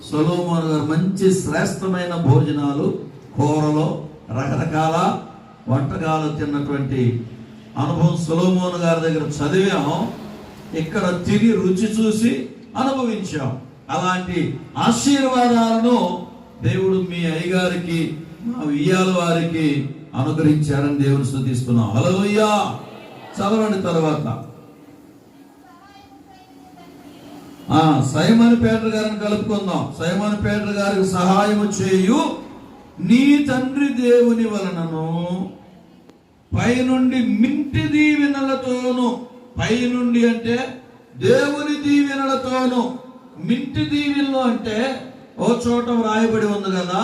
సొలొమోను గారు మంచి శ్రేష్టమైన భోజనాలు, కూరలు, రకరకాల వంటకాలు తిన్నటువంటి అనుభవం సొలొమోను గారి దగ్గర చదివాం. ఇక్కడ తిని రుచి చూసి అనుభవించాం. అలాంటి ఆశీర్వాదాలను దేవుడు మీ అయ్యగారికి, మా వియ్యాల వారికి అనుగ్రహించారని దేవుని స్తుతిస్తున్నాం. హల్లెలూయా. చదవండి తర్వాత. సైమన్ పేటర్ గారిని కలుపుకుందాం. సైమన్ పేటర్ గారికి సహాయము చేయు నీ తండ్రి దేవుని వలనను పైనుండి మింటి దీవెనలతోను, పైనుండి అంటే దేవుని దీవెనలతోను, మింటి దీవెనలు అంటే ఓ చోట వ్రాయబడి ఉంది కదా,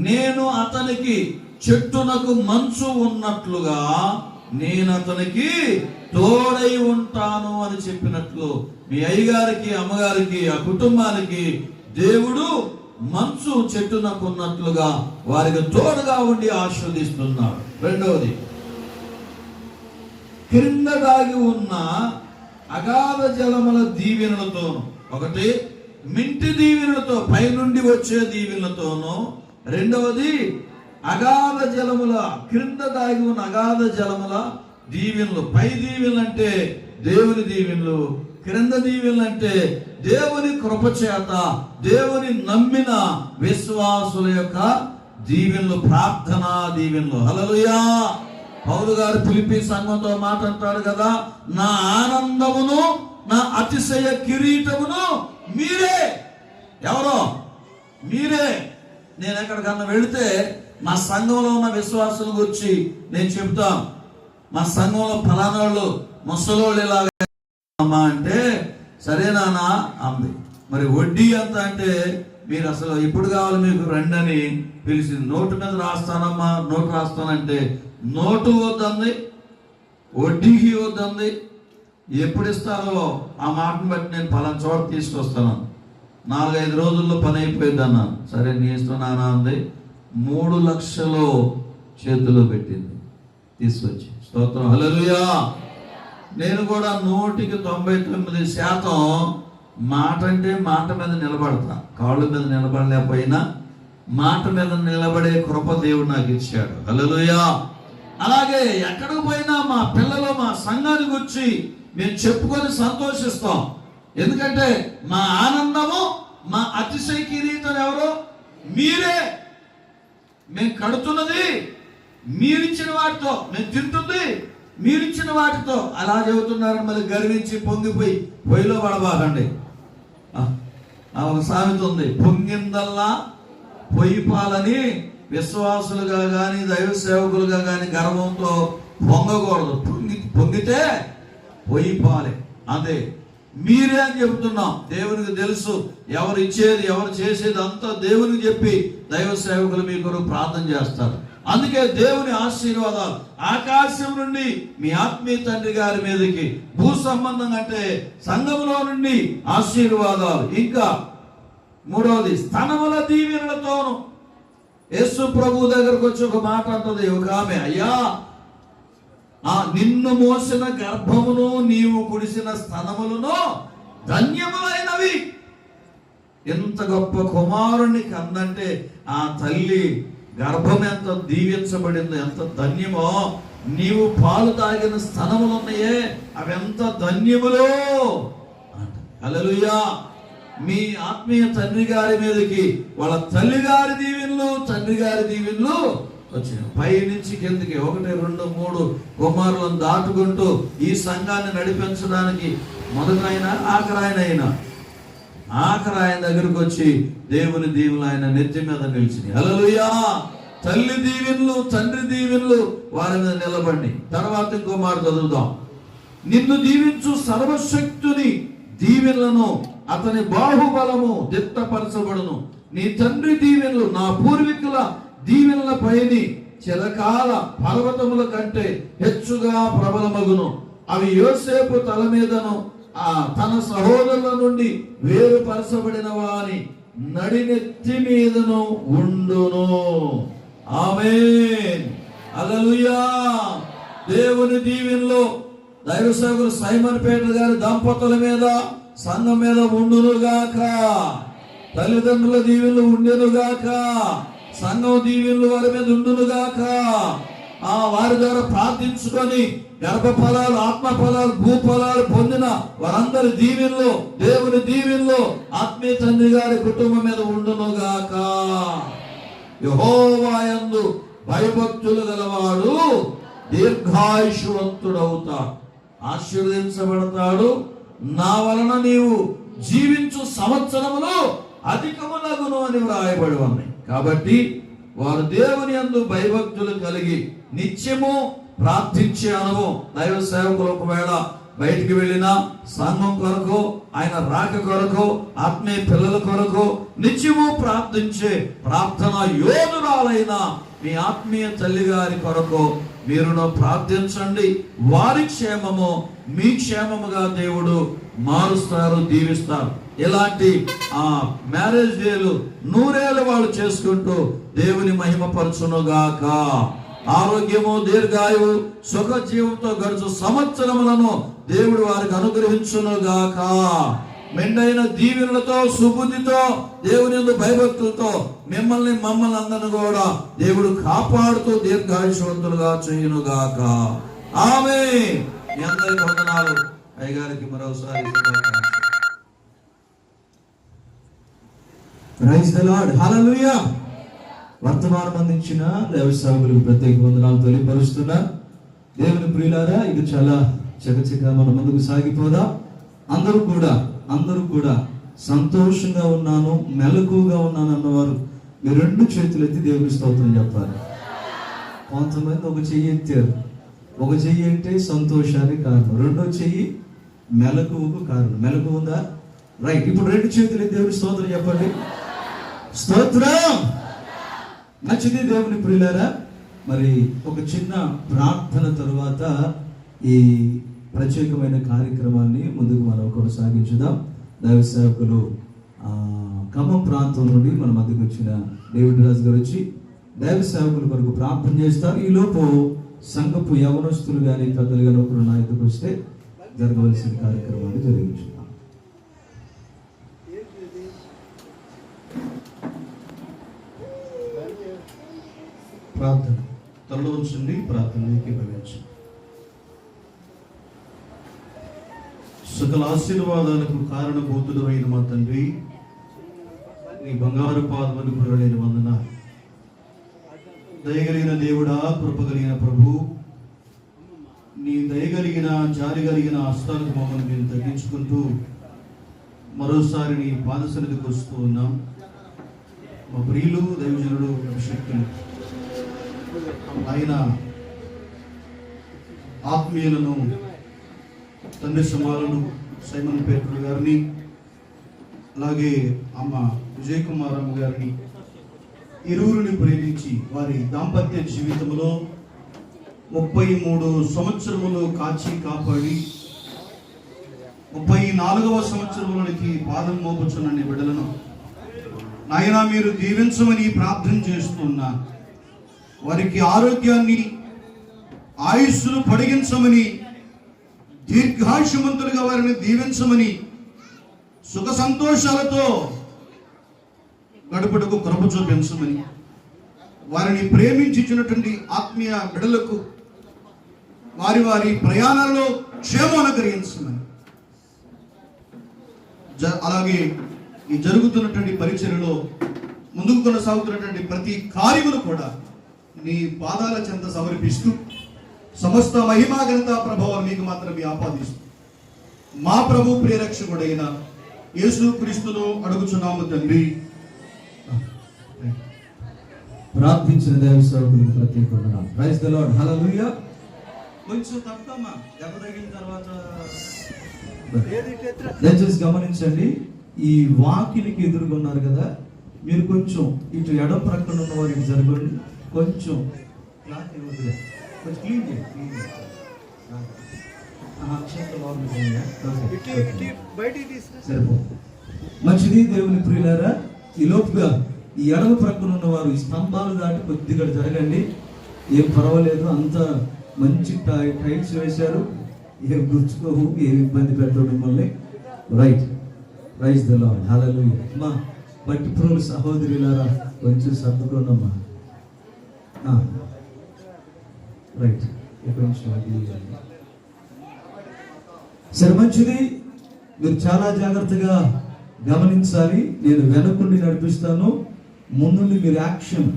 నేను అతనికి చెట్టునకు మంచు ఉన్నట్లుగా నేను అతనికి తోడై ఉంటాను అని చెప్పినట్లు మీ అయ్యగారికి, అమ్మగారికి, ఆ కుటుంబానికి దేవుడు మంచు చెట్టునకు ఉన్నట్లుగా వారికి తోడుగా ఉండి ఆశీర్వదిస్తున్నాడు. రెండవది, క్రింద దాగి ఉన్న అగాధ జలముల దీవెనలతోను, ఒకటి మింటి దీవెనలతో, పైనుండి వచ్చే దీవెనలతోను. రెండవది అగాధ జలముల, క్రింద దాగి ఉన్న అగాధ జలముల దీవెనలు. పై దీవెనలు అంటే దేవుని దీవెనలు, క్రింద దీవెనలు అంటే దేవుని కృపచేత దేవుని నమ్మిన విశ్వాసుల యొక్క దీవెనలు, ప్రార్థనా దీవెనలు. హల్లెలూయా. పౌలు గారు ఫిలిప్పీ సంఘంతో మాట్లాడతాడు కదా, నా ఆనందమును నా అతిశయ కిరీటమును మీరే. ఎవరో మీరే. నేను ఎక్కడికన్నా వెళితే మా సంఘంలో ఉన్న విశ్వాసుల గురించి నేను చెప్తాను. మా సంఘంలో ఫలానా వాళ్ళు ముసలోళ్ళు ఇలాగా అంటే సరేనానా అంది. మరి వడ్డీ ఎంత అంటే మీరు అసలు ఎప్పుడు కావాలి మీకు రండి అని పిలిచింది. నోటు మీద రాస్తానమ్మా, నోటు రాస్తానంటే నోటు వద్దంది, వడ్డీకి వద్దంది. ఎప్పుడు ఇస్తారో ఆ మాటను బట్టి నేను ఫలానా చోట తీసుకొస్తాను. 4-5 రోజుల్లో పని అయిపోయింది అన్నాను. సరే నీ ఇష్టం నానా అంది. 3 లక్షలు చేతిలో పెట్టింది తీసుకొచ్చి. స్తోత్రం. హల్లెలూయా. నేను కూడా 99% మాట అంటే మాట మీద నిలబడతా. కాళ్ళ మీద నిలబడలేకపోయినా మాట మీద నిలబడే కృప దేవుడు నాకు ఇచ్చాడు. హల్లెలూయా. అలాగే ఎక్కడికి పోయినా మా పిల్లలు, మా సంఘాన్ని గురించి మేము చెప్పుకొని సంతోషిస్తాం. ఎందుకంటే మా ఆనందము, మా అతిశయ కిరీటం ఎవరు? మీరే. మేము కడుతున్నది మీరిచ్చిన వాటితో, మేము తింటుంది మీరిచ్చిన వాటితో. అలా చెబుతున్నారని మళ్ళీ గర్వించి పొంగిపోయి పొయ్యిలో పడబాకండి. ఒక సామెత ఉంది, పొంగిందల్లా పొయ్యి పాలని. విశ్వాసులుగా కానీ దైవ సేవకులుగా కానీ గర్వంతో పొంగకూడదు. పొంగితే పొయ్యి పాలే. అదే మీరే అని చెబుతున్నాం. దేవునికి తెలుసు ఎవరు ఇచ్చేది, ఎవరు చేసేది అంతా దేవునికి చెప్పి దైవ సేవకులు మీ కొరకు ప్రార్థన చేస్తారు. అందుకే దేవుని ఆశీర్వాదాలు ఆకాశం నుండి మీ ఆత్మీయ తండ్రి గారి మీదకి, భూ సంబంధం అంటే సంఘములో నుండి ఆశీర్వాదాలు. ఇంకా మూడవది స్తనముల దీవెనలతోను. యేసు ప్రభు దగ్గరకు వచ్చి ఒక మాట అంటది ఒక ఆమె, అయ్యా నిన్ను మోసిన గర్భమును నీవు కుడిసిన స్తనములను ధన్యములైనవి. ఎంత గొప్ప కుమారుని కందంటే ఆ తల్లి గర్భం ఎంత దీవించబడిందో, ఎంత ధన్యమో. నీవు పాలు తాగిన స్తనములు ఉన్నాయే అవి ఎంత ధన్యములో అంట. హల్లెలూయా. మీ ఆత్మీయ తండ్రి గారి మీదకి వాళ్ళ తల్లి గారి దీవెనలు, తండ్రి గారి దీవెనలు వచ్చినాయి. పై నుంచి కిందకి 1, 2, 3 కుమారులను దాటుకుంటూ ఈ సంఘాన్ని నడిపించడానికి మొదటైన ఆఖరి ఆయన దగ్గరకు వచ్చి దేవుని దీవెనలు ఆయన నెత్తి మీద నిలిచినాయి. హల్లెలూయా. తల్లి దీవెనలు, తండ్రి దీవెనలు వారి మీద నిలబడి. తర్వాత ఇంకో మాట చదువుదాం. నిన్ను దీవించు సర్వశక్తుని దీవెనలను అతని బాహుబలము దిట్టపరచబడును. నీ తండ్రి దీవెనలు నా పూర్వీకుల దీవెనల పైని చిరకాల పర్వతముల కంటే హెచ్చుగా ప్రబలమగును. అవి యోసేపు తల మీదను తన సహోదరుల నుండి వేరుపరచబడిన వాని నడినెత్తి మీదను ఉండును. ఆమేన్. హల్లెలూయా. దేవుని దీవెనలో దైవ సేవకులు సైమన్ పేటర్ గారి దంపతుల మీద, సంఘం మీద ఉండునుగాక. తల్లిదండ్రుల దీవెనలు ఉండెనుగాక, సంఘం దీవెనలు వారి మీద ఉండునుగాక. వారి ద్వారా ప్రార్థించుకొని గర్భఫలాలు, ఆత్మ ఫలాలు, భూఫలాలు పొందిన వారందరి దీవెనలు, దేవుని దీవెనలు ఆత్మీయ తండ్రి గారి కుటుంబం మీద ఉండునుగాక. యెహోవా యందు భయభక్తులు గలవాడు దీర్ఘాయుష్మంతుడవుతాడు, ఆశీర్వదించబడతాడు. నా వలన నీవు జీవించు సంవత్సరములు అధికములగును అని వ్రాయబడి ఉన్నాయి. కాబట్టి వారు దేవుని యందు భయభక్తులు కలిగి నిత్యము ప్రార్థించే అనుభవం. దైవ సేవకులు ఒకవేళ బయటికి వెళ్ళినా సంఘం కొరకు, ఆయన రాక కొరకు, ఆత్మీయ పిల్లల కొరకు నిత్యము ప్రార్థించే ప్రార్థన యోధురాలైన మీ ఆత్మీయ తల్లి గారి కొరకు మీరును ప్రార్థించండి. వారి క్షేమము మీ క్షేమముగా దేవుడు మారుస్తారు, దీవిస్తారు. ఇలాంటి మ్యారేజ్ డేలు నూరేళ్ళు వాళ్ళు చేసుకుంటూ దేవుని మహిమపరచునుగాక. ఆరోగ్యము, దీర్ఘాయువు, సుఖ జీవంతో గడుచు సంవత్సరములను దేవుడు వారికి అనుగ్రహించునుగాక. మెండైన దీవెనలతో, సుబుద్ధితో, దేవుని యందు భయభక్తులతో మమ్మల్ని అందరిని కూడా దేవుడు కాపాడుతూ దీర్ఘాయుషవంతులుగా చేయునుగాక. ఆమేన్. మీ అందరికి వందనాలు. అయ్యగారికి మరోసారి ప్రైజ్ ది లార్డ్. హల్లెలూయా. వర్తమానం అందించిన దైవ సేవకులకు ప్రత్యేక వందనాలు తెలియపరుస్తున్నా. దేవుని ప్రియులారా, ఇది చాలా చకచకా మన ముందుకు సాగిపోదా. అందరూ కూడా సంతోషంగా ఉన్నాను, మెలకుగా ఉన్నాను అన్నవారు మీ రెండు చేతులు ఎత్తి దేవుని స్తోత్రం చెప్పాలి. కొంతమంది ఒక చెయ్యి ఎత్తారు. ఒక చెయ్యి అంటే సంతోషానికి కారణం, రెండో చెయ్యి మెలకువకు కారణం. మెలకు ఉందా? రైట్. ఇప్పుడు రెండు చేతులు ఎత్తి దేవుని స్తోత్రం చెప్పండి. స్తోత్రం. మంచిది దేవుని ప్రియులారా. మరి ఒక చిన్న ప్రార్థన తరువాత ఈ ప్రత్యేకమైన కార్యక్రమాన్ని ముందుకు మనం కొనసాగించుదాం. దైవ సేవకులు ఖమ్మం ప్రాంతం నుండి మన మధ్యకు వచ్చిన డేవిడ్ రాజు గారు వచ్చి దైవ సేవకుల కొరకు ప్రార్థన చేస్తారు. ఈ లోపు సంఘపు యవనస్తులు కానీ పెద్దలు కానీ ఒకరు నా ఎదుకు వస్తే జరగవలసిన కార్యక్రమాన్ని జరిగించుదాం. ప్రార్థన తలలో ఉంచండి, ప్రార్థనకి భవించండి. సకల ఆశీర్వాదాలకు కారణభూతుడు అయిన మా తండ్రి, నీ బంగారు పాదములకు పురలేని వందనాలు. దయగలిగిన దేవుడా, కృపగలిగిన ప్రభు, నీ దయగలిగిన జాలి కలిగిన హస్తాలకు మమ్మల్ని మేము తగ్గించుకుంటూ మరోసారి నీ పాదసన్నిధికి వస్తూ ఉన్నాం. మా ప్రియులు, దైవజనుడు, శక్తులు ఆయన ఆత్మీయులను, తండ్రి సమాలను, సైమన్ పేట్రు గారిని, అలాగే అమ్మ విజయ్ కుమార్ అమ్మ గారిని, ఇరువురిని ప్రేమించి వారి దాంపత్య జీవితంలో 33 సంవత్సరములు కాచి కాపాడి 34వ సంవత్సరంలోనికి పాదం మోపుచున్న బిడ్డలను నాయనా మీరు దీవించమని ప్రార్థన చేస్తున్నా. వారికి ఆరోగ్యాన్ని, ఆయుస్సును పొడిగించమని, దీర్ఘాయుష్మంతులుగా వారిని దీవించమని, సుఖ సంతోషాలతో గడుపుటకు కృప చూపించమని, వారిని ప్రేమించినటువంటి ఆత్మీయ బిడ్డలకు వారి వారి ప్రయాణాల్లో క్షేమం అనుగ్రహించమని, అలాగే ఈ జరుగుతున్నటువంటి పరిచర్యలో ముందుకు కొనసాగుతున్నటువంటి ప్రతి కార్యమును కూడా నీ పాదాల చెంత సమర్పిస్తూ సమస్త మహిమా ఘనత ప్రభావం మీకు మాత్రమే ఆపాదిస్తూ మా ప్రభు ప్రియరక్షకుడైన యేసు క్రీస్తును అడుగుచున్నాము తండ్రి. ప్రార్థించిన దైవ సేవకులకు ప్రత్యేక వందనాలు. Praise the lord. హల్లెలూయా. కొంచెం తప్పమ్మా, దెబ్బ తగిలిన తర్వాత దయచేసి గమనించండి. ఈ వాకిలికి ఎదురుకున్నారు కదా, మీరు కొంచెం ఇటు ఎడం ప్రక్కన ఉన్న వారికి జరగండి. కొంచెం క్లీన్ చేయండి. మంచిది దేవుని ప్రియులారా. ఈ లోపుగా ఈ ఎడమ ప్రక్కన ఉన్న వారు ఈ స్తంభాలు దాటి కొద్దిగా జరగండి. ఏం పర్వాలేదు, అంత మంచి టైల్స్ వేశారు, ఏం గుర్చుకోవు, ఏం ఇబ్బంది పెట్టవు మిమ్మల్ని. Right. Praise the lord. Hallelujah. అమ్మా బట్టి ప్రోలు సహోదరులారా కొంచెం సర్దుకోనమ్మా. రైట్, ఇక్కడ నుంచి సరే, మంచిది. మీరు చాలా జాగ్రత్తగా గమనించాలి. నేను వెనకుండి నడిపిస్తాను, ముందుండి మీరు యాక్షన్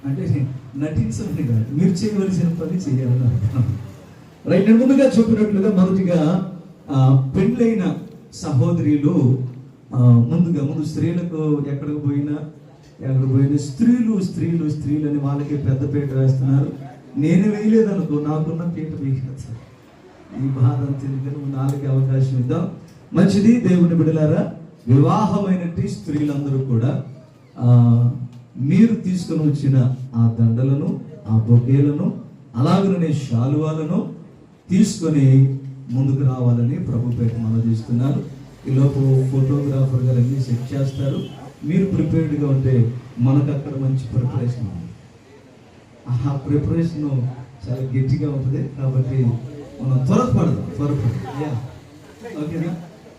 అంటే నటించండి కాదు, మీరు చేయవలసిన పని చేయాలని అర్థం. రైట్, నేను ముందుగా చెప్పినట్లుగా మొదటిగా పెళ్ళైన సహోదరులు ముందు స్త్రీలకు ఎక్కడికి పోయినా స్త్రీలు అని వాళ్ళకి పెద్ద పీట వేస్తున్నారు. నేను వేయలేదనుకో, నాకున్న పీట వేయలేదు. ఈ బాధ అంతేందుకని నాలుగు అవకాశం ఇద్దాం. మంచిది. దేవుని బిడ్డలారా, వివాహమైనట్టి స్త్రీలందరూ కూడా మీరు తీసుకొని వచ్చిన ఆ దండలను, ఆ బొకేలను, అలాగనే శాలువాలను తీసుకొని ముందుకు రావాలని ప్రభు పేట మనం చేస్తున్నారు. ఈలోపు ఫోటోగ్రాఫర్ గారు అన్ని సెట్ చేస్తారు. మీరు ప్రిపేర్డ్గా ఉంటే మనకు అక్కడ మంచి ప్రిపరేషన్ ఉంది. ఆ ప్రిపరేషన్ చాలా గట్టిగా ఉంటుంది కాబట్టి మనం త్వరపడదాం. ఓకేనా?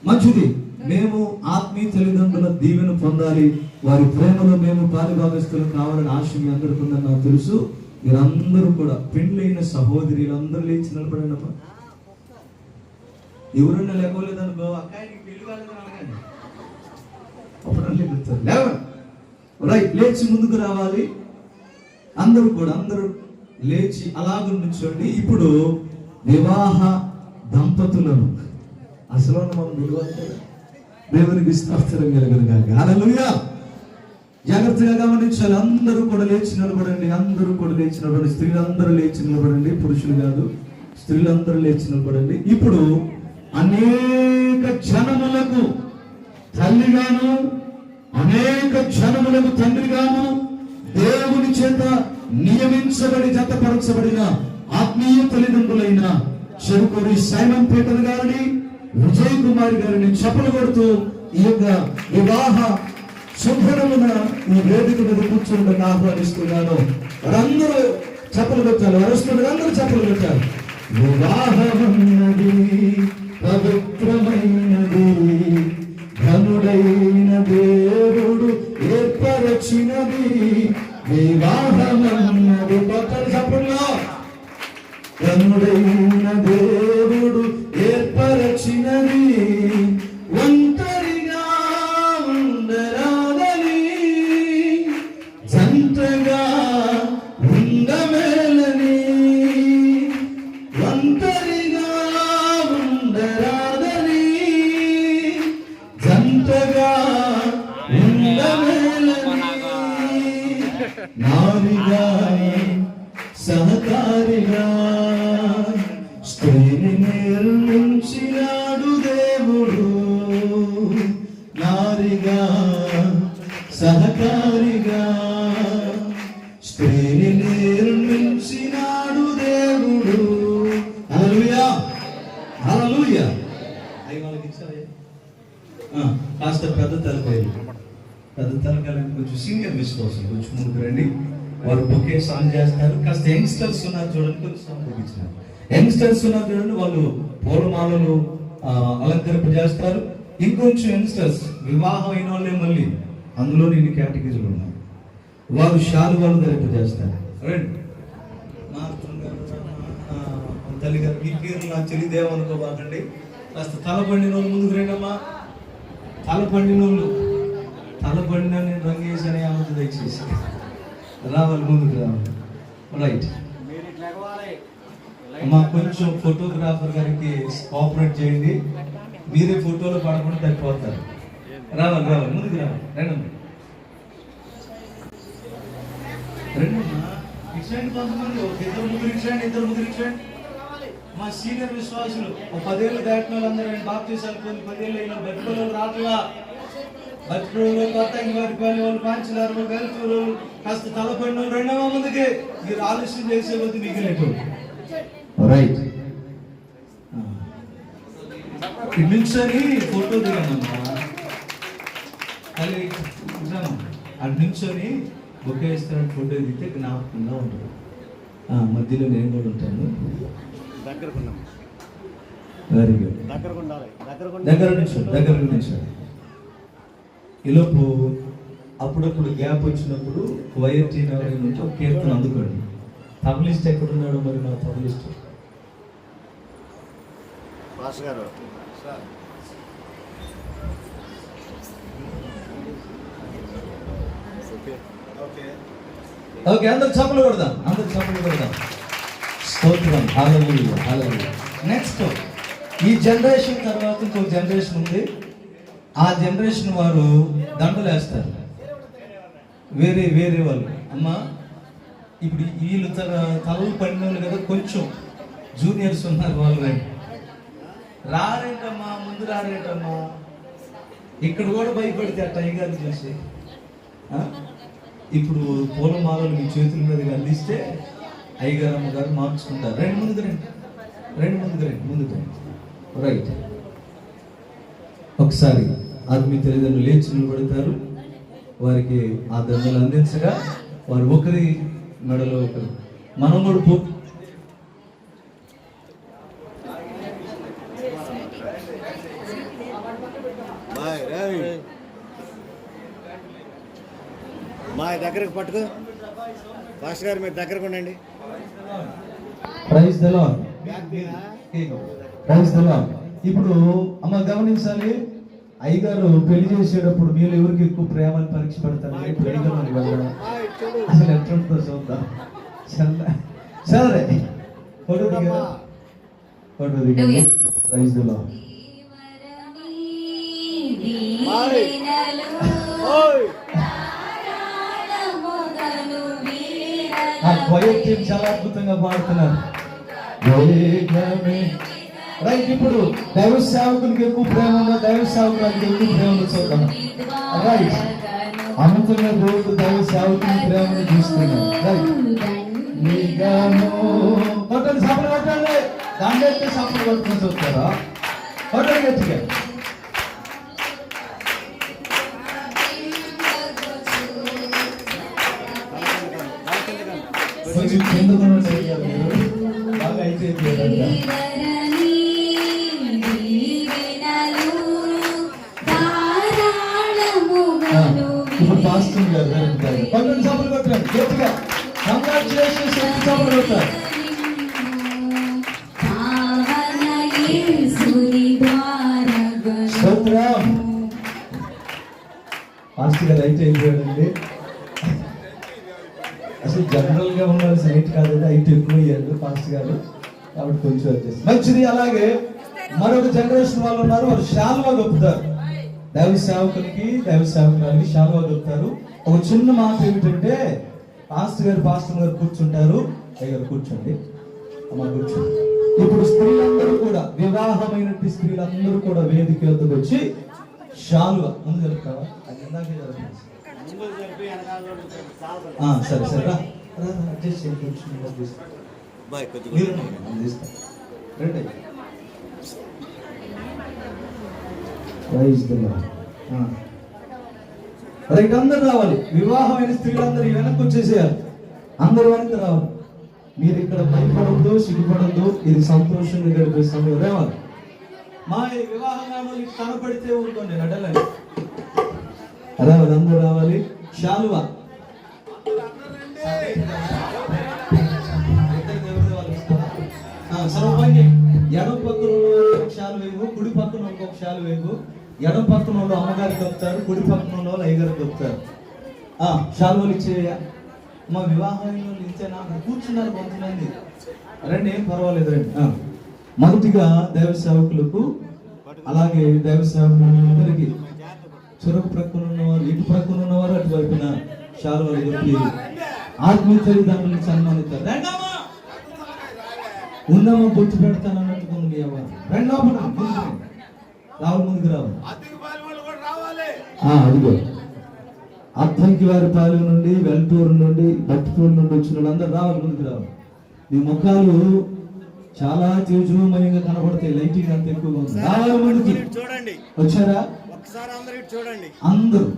మంచిది. మేము ఆత్మీయ తల్లిదండ్రుల దీవెన పొందాలి, వారి ప్రేమలో మేము పాలుభాగస్తులు కావాలని ఆశ మీ అందరికీ ఉందని నాకు తెలుసు. మీరందరూ కూడా పెళ్ళైన సహోదరులందరూ లేచి నిలబడండి అమ్మా. ఎవరన్నా లేకపోలేదనుకో, అక్కాయికి పెళ్లి కాలేదని అడగండి. రైట్, లేచి ముందుకు రావాలి. అందరూ లేచి అలాగ నుంచోండి. ఇప్పుడు వివాహ దంపతులను అసలు మనం విలువాలి కదా, దేవునికి స్తోత్రం కలుగును గాక. హల్లెలూయా. జాగ్రత్తగా గమనించాలి. అందరూ కూడా లేచి నిలబడండి. స్త్రీలందరూ లేచి నిలబడండి, పురుషులు కాదు, స్త్రీలందరూ లేచి నిలబడండి. ఇప్పుడు అనేక జనములకు తల్లిగాను, అనేక జనములకు తండ్రిగాను దేవుని చేత నియమించబడి జతపరచబడిన ఆత్మీయ తల్లిదండ్రులైన చెరుకూరి సైమన్ పీటర్ గారిని, విజయ్ కుమార్ గారిని చప్పలు కొడుతూ ఈ యొక్క వివాహ శుభ్రమున ఈ వేదిక మీద కూర్చోండి ఆహ్వానిస్తున్నాను. వారందరూ చప్పలు పెట్టాలి, వరుస్తున్నారు, అందరూ చప్పలు పెట్టాలి. వివాహమన్నది పవిత్రమైనది, ఘనుడైన దేవుడు ఏర్పరచినది. వివాహమన్నది పక్కన చప్పల్లో, ఘనుడైన దేవుడు ఏర్పరచినది. ఒంటరిగా ఉండరాదని, జంటగా ఉండమేలని. ఒంటరిగా ఉండరాదని, జంటగా ఉండమేలని. నారిగా సహకారిగా స్త్రీని నిర్మించినాడు దేవుడు. నారిగా సహకారిగా స్త్రీని నిర్మించినాడు దేవుడు. హల్లెలూయా, హల్లెలూయా. అవి వాళ్ళకి ఇచ్చారు. కాస్త పెద్ద తలకాయలు కొంచెం సీనియర్ విశ్వాసం కొంచెం ముందుకు రండి. వారు బొకే సాంగ్ చేస్తారు. కాస్త యంగ్స్టర్స్ ఉన్నారు చూడండి, కొంచెం సాంగ్ తగ్గించినారు. యంగ్స్టర్స్ ఉన్నారు చూడండి, వాళ్ళు పూలమాలలు అలంకరింపజేస్తారు. ఇంకొంచెం యంగ్స్టర్స్ వివాహం అయిన వాళ్ళే, మళ్ళీ అందులో నేను కేటగిరీలు ఉన్నాయి, వారు శాలువాలు ధరింపజేస్తారు. రండి తల్లి గారు, మీ పేరు నాకు తెలియదేమనుకోబాకండి. కాస్త తలపండిన వాళ్ళు ముందుకు రండమ్మా. తలపండిన నేను రంగేసని ఆమె దయచేసి రావాలి, ముందుకు రావాలి. రైట్ అమ్మా, కొంచెం ఫోటోగ్రాఫర్ గారికి కోఆపరేట్ చేయండి. మీరే ఫోటోలు పడకుండా తగ్గిపోతారు. రావాలి, ముందుకు రావాలి. రెండమ్మా ఇచ్చేయండి. కొంతమంది ఇద్దరు ముగ్గురు ఇచ్చేయండి. మా సీనియర్ విశ్వాసులు 10 ఏళ్ళు దాటిన వాళ్ళందరూ బాప్తీసాలు పొంది 10 ఏళ్ళు అయిన బతుకులు రాట్లా, బతుకులు కొత్త వాళ్ళు పాంచలారు గెలుచులు కాస్త తలపడిన వాళ్ళు రెండవ ముందుకి మీరు ఆలస్యం చేసే కొద్ది మిగిలినట్టు. రైట్, నిల్చొని ఫోటో దిగానమ్మా. అది నిల్చొని బొకే వేస్తున్న ఫోటో దిగితే జ్ఞాపకంగా ఉంటుంది. మధ్యలో నేను కూడా ఉంటాను. Very good. దగ్గర నుంచి ఈలోపు అప్పుడప్పుడు గ్యాప్ వచ్చినప్పుడు వైర్ టీన్ ఎవరైనా ఉంటే ఒక కీర్తన అందుకోండి. తబలిస్ట్ ఎక్కడున్నాడు మరి? మా తబలిస్ట్ గారు ఓకే, అందరు చప్పలు కొడదాం, అందరు చప్పలు కొడదాం. స్తోత్రం, హల్లెలూయా, హల్లెలూయా. నెక్స్ట్ ఈ జనరేషన్ తర్వాత ఇంకో జనరేషన్ ఉంది. ఆ జనరేషన్ వారు దండలు వేస్తారు. వేరే వేరే వాళ్ళు అమ్మా, ఇప్పుడు వీళ్ళు తలలు పడిన కదా, కొంచెం జూనియర్స్ ఉన్నారు, వాళ్ళు రారేంటమ్మా, ముందు రారేంటమ్మా. ఇక్కడ కూడా భయపడితే ఆ టైగర్ చూసి ఇప్పుడు పూలమాలలు మీ చేతుల మీద అందిస్తే అయ్యగారు అమ్మగారు మార్చుకుంటారు. రెండు ముందుకు రండి. రైట్. ఒకసారి ఆత్మీయ తల్లిదండ్రులు లేచి నిలబడతారు. వారికి ఆ దండలు అందించగా వారు ఒకరి మెడలో ఒకరు, మనం కూడా మా దగ్గరకు పట్టుకో. పాస్టర్ గారు మీరు దగ్గరకు ఉండండి. Praise the lord. Praise the lord. ఇప్పుడు అమ్మ గమనించాలి, అయ్యగారు పెళ్లి చేసేటప్పుడు మీరు ఎవరికి ఎక్కువ ప్రేమను పరీక్ష పెడతారు? అసలు ఎట్లుంటుందో చూద్దాం. సరే, ఫోటో దిగండి. Praise the lord. ఆ క్వైర్ టీం చాలా అద్భుతంగా పాడుతున్నారు. రైట్. ఇప్పుడు దైవ సేవకునికి ఎక్కువ ప్రేమ ఉందా, దైవ సేవకునికి ఎక్కువ ప్రేమను చూద్దాం. రైట్. అనంతమైన దేవుడు దైవ సేవకుని ప్రేమను చూస్తున్నాడు. రైట్. కొట్టండి, సపలు కొట్టండి. దాన్ని అయితే సపలు కొట్టుకుని చూస్తారా? కొట్టండి గట్టిగా. కొంచెం కిందకు బాగా అయితే ఇప్పుడు పాస్టర్ గారు పన్నెండు సభలు కొట్టారు గట్టిగా. కంగ్రాచులేషన్స్, సభలు కొట్టారు. పాస్టర్ గారు అయితే అయిపోయాడండి. అసలు జనరల్ గా ఉండాల్సిన హైట్ కాదు, హైట్ ఎక్కువ అయ్యాడు పాస్టర్ గారు, కాబట్టి కొంచెం వచ్చేసి మంచిది. అలాగే మరొక జనరేషన్ వాళ్ళు ఉన్నారు, వారు శాలువా గొప్పుతారు. దైవ సేవకులకి శాలువా గొప్పుతారు. ఒక చిన్న మాట ఏమిటంటే, పాస్టర్ గారు కూర్చుంటారు. అయ్యారు కూర్చోండి, అమ్మ కూర్చోండి. ఇప్పుడు స్త్రీలందరూ కూడా, వివాహమైనట్టు స్త్రీలందరూ కూడా వేదిక వద్దకు వచ్చి శాలువా ముందు జరుపుతావా? అది ఇందాకే జరుగుతుంది. సరే సరే రా అడ్జస్ట్ రైట్. అందరు రావాలి. వివాహమైన స్త్రీలందరూ వెనక్కి వచ్చేసేయాలి. అందరూ వెనక్కి రావాలి. మీరు ఇక్కడ భయపడద్దు, సిగ్గుపడద్దు. ఇది సంతోషంగా గడిపే సమయం. రావాలి. మా వివాహంగా కనపడితే ఊరుకోండి, నడలండి. రావాలి, అందరూ రావాలి. శాలువా ఎడం పక్కన శాలు వేవు, కుడి పక్కన ఇంకొక శాలు వేవు. ఎడం పక్కన వాళ్ళు అమ్మగారికి దొక్కుతారు, కుడి పక్కన వాళ్ళు అయ్యగారికి దొక్కుతారు. శాలువలు ఇచ్చేయ. మా వివాహంలో ఇచ్చేనా? కూర్చున్నారు కొంతమంది. రండి, ఏం పర్వాలేదు, రండి. మొదటిగా దైవ సేవకులకు, అలాగే దైవ సేవకులందరికీ చెరుకు ప్రక్కన ఉన్నవారు, ఇటు ప్రక్కన ఉన్నవారు, అటువైపున శాలువలు దొరికి ఆత్మీయ తల్లిదండ్రులను సన్మానిస్తారు. ఉన్నమా బొట్టు పెడతాను అన్నట్టుకుంది మీ అవ్వ. రావాలి, ముందుకు రావాలి. అదిగో అద్దంకి వారి పాలెం నుండి, వెల్టూరు నుండి, బట్టిపూడి నుండి వచ్చిన వాళ్ళందరూ రావాలి, ముందుకు రావాలి. మీ ముఖాలు చాలా తేజోమయంగా కనబడతాయి, లైటింగ్ అంత ఎక్కువగా ఉంది. రావాలి ముందుకి. వచ్చారా? చూడండి అందరూ.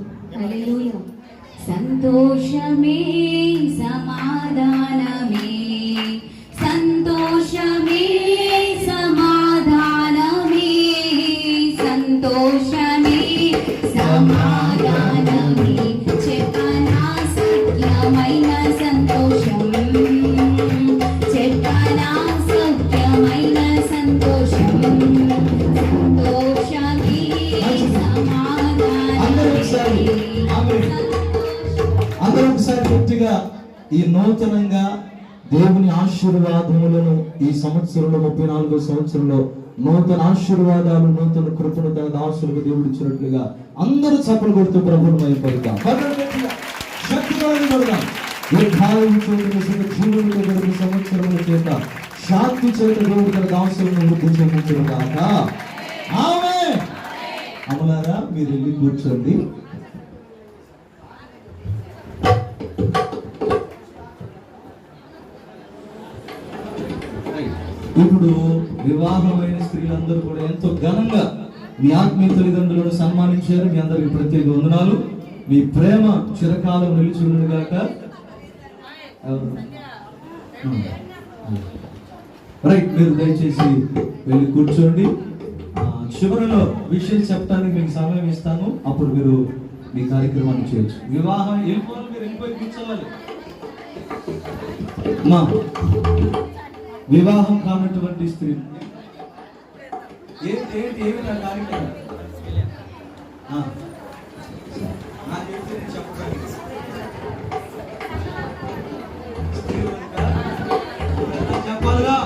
సంతోషమే సమాధానమే, సంతోషమే సమాధానమే, సంతోషమే సమాధానమే. అందరూ ఒకసారి గట్టిగా ఈ నూతనంగా దేవుని ఆశీర్వాదములను ఈ సంవత్సరంలో 34వ సంవత్సరంలో నూతన ఆశీర్వాదాలు నూతన కృపను తన దాసులకు దేవుడు ఇచ్చినట్లుగా అందరూ చప్పలు కొడుతూ ప్రభువును మహిమపడతాం. శక్తిని పడదాం. సంవత్సరముల చేత శాంతి చేత దేవుడు తన దాసులను వృద్ధి చెందించడం కాక ఆమేన్. అమలారా మీరు వెళ్ళి కూర్చోండి. ఇప్పుడు వివాహమైన స్త్రీలందరూ కూడా ఎంతో ఘనంగా మీ ఆత్మీయ తల్లిదండ్రులను సన్మానించారు. మీ అందరికి ప్రత్యేక వందనాలు. మీ ప్రేమ చిరకాలం నిలిచి ఉండును గాక. రైట్, మీరు దయచేసి వెళ్ళి కూర్చోండి. చివరిలో విషయం చెప్పడానికి మీకు సమయం ఇస్తాను. అప్పుడు మీరు మీ కార్యక్రమాన్ని చేయొచ్చు. వివాహం వెళ్ళిపోయి కూర్చోవాలి. మా వివాహం కానటువంటి స్త్రీ ఏమి నా కార్యక్రమం చెప్పాలిగా.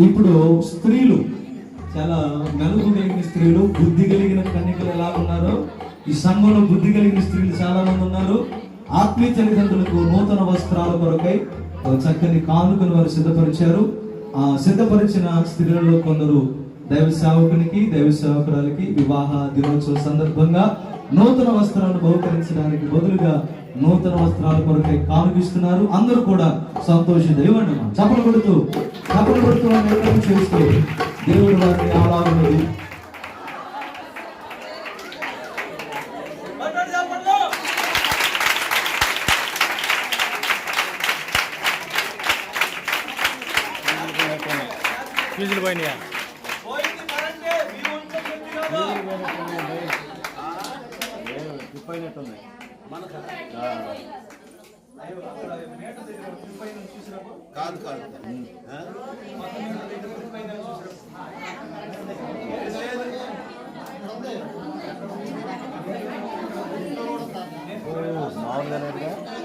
ఇప్పుడు స్త్రీలు చాలా మెలుగు కలిగిన స్త్రీలు, బుద్ధి కలిగిన కన్యకలు ఎలా ఉన్నారో ఈ సంఘంలో బుద్ధి కలిగిన స్త్రీలు చాలా మంది ఉన్నారు. ఆత్మీయ తల్లిదండ్రులకు నూతన వస్త్రాల కొరకై చక్కని కానుకను వారు సిద్ధపరిచారు. ఆ సిద్ధపరిచిన స్త్రీలలో కొందరు దైవ సేవకునికి దైవ సేవకురాలకి వివాహ దినోత్సవ సందర్భంగా నూతన వస్త్రాలను బహుకరించడానికి బదులుగా నూతన వస్త్రాల కొరకై కానుకిస్తున్నారు. అందరూ కూడా సంతోషంగా ఇవ్వండి. చప్పలు కొడుతూ చేస్తూ దేవుడు వారిని ఆలాగున్నది. ఫీజులు పోయినాయా? పోయినట్టున్నాయి. కాదు మామూలుగా